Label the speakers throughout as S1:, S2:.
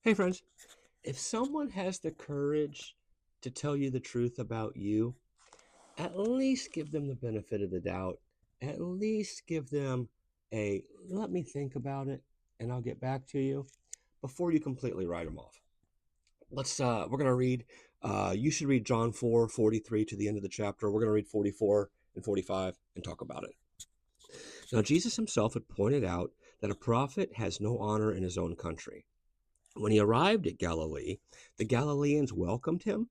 S1: Hey, friends, if someone has the courage to tell you the truth about you, at least give them the benefit of the doubt. At least give them a let me think about it and I'll get back to you before you completely write them off. We're going to read, you should read John 4:43 to the end of the chapter. We're going to read 44 and 45 and talk about it. Now, Jesus himself had pointed out that a prophet has no honor in his own country. When he arrived at Galilee, the Galileans welcomed him.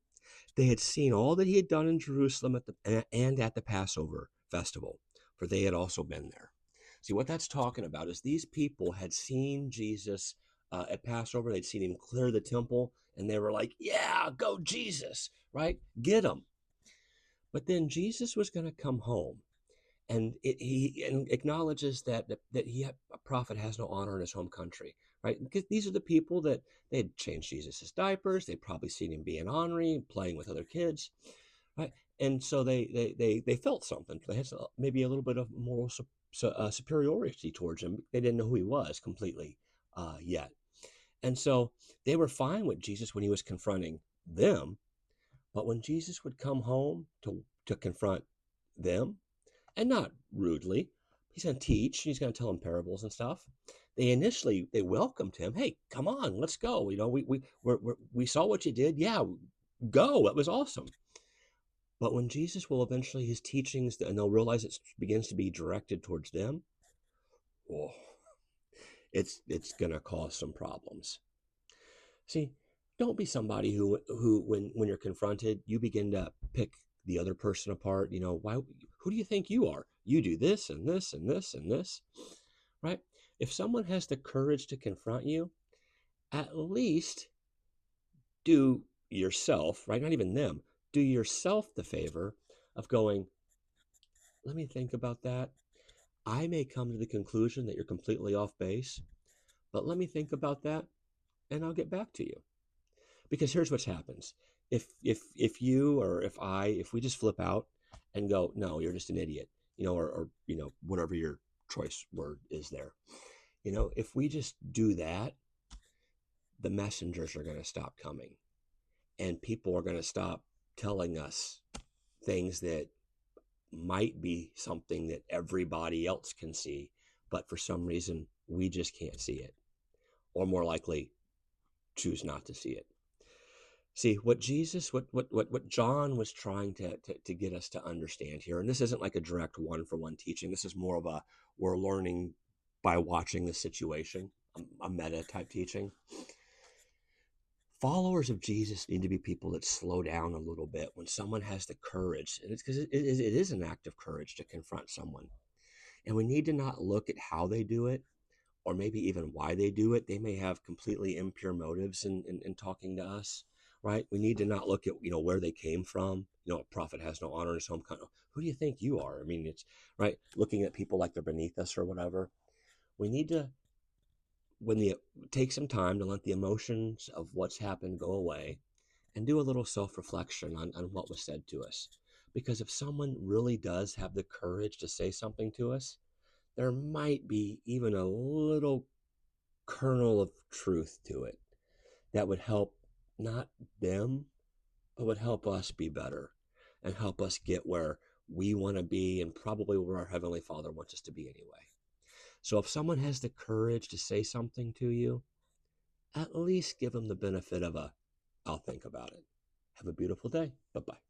S1: They had seen all that he had done in Jerusalem and at the Passover festival, for they had also been there. See, what that's talking about is these people had seen Jesus at Passover. They'd seen him clear the temple, and they were like, yeah, go Jesus, right? Get him. But then Jesus was going to come home, and he acknowledges that a prophet has no honor in his home country, right? Because these are the people that they had changed Jesus's diapers. They'd probably seen him being ornery, playing with other kids, right? And so they felt something. They had maybe a little bit of moral superiority towards him. They didn't know who he was completely yet, and so they were fine with Jesus when he was confronting them. But when Jesus would come home to confront them, and not rudely. He's going to teach. He's going to tell them parables and stuff. They welcomed him. Hey, come on, let's go. You know, we saw what you did. Yeah, go. That was awesome. But when Jesus will eventually his teachings, and they'll realize it begins to be directed towards them, oh, it's going to cause some problems. See, don't be somebody who when you're confronted, you begin to pick the other person apart. You know, who do you think you are? You do this and this and this and this, right? If someone has the courage to confront you, at least do yourself, right? Not even them, do yourself the favor of going, let me think about that. I may come to the conclusion that you're completely off base, but let me think about that and I'll get back to you. Because here's what happens. If you or if we just flip out and go, no, you're just an idiot, you know, or you know, whatever your choice word is there. You know, if we just do that, the messengers are going to stop coming and people are going to stop telling us things that might be something that everybody else can see, but for some reason we just can't see it, or more likely choose not to see it. See, what John was trying to get us to understand here, and this isn't like a direct one-for-one teaching. This is more of a we're learning by watching the situation, a meta type teaching. Followers of Jesus need to be people that slow down a little bit when someone has the courage, and it's because it is an act of courage to confront someone. And we need to not look at how they do it or maybe even why they do it. They may have completely impure motives in talking to us, right? We need to not look at, you know, where they came from. You know, a prophet has no honor in his home country. Who do you think you are? I mean, it's right. Looking at people like they're beneath us or whatever. We need to, when the take some time to let the emotions of what's happened go away and do a little self-reflection on what was said to us. Because if someone really does have the courage to say something to us, there might be even a little kernel of truth to it that would help not them, but would help us be better and help us get where we want to be and probably where our Heavenly Father wants us to be anyway. So if someone has the courage to say something to you, at least give them the benefit of I'll think about it. Have a beautiful day. Bye bye.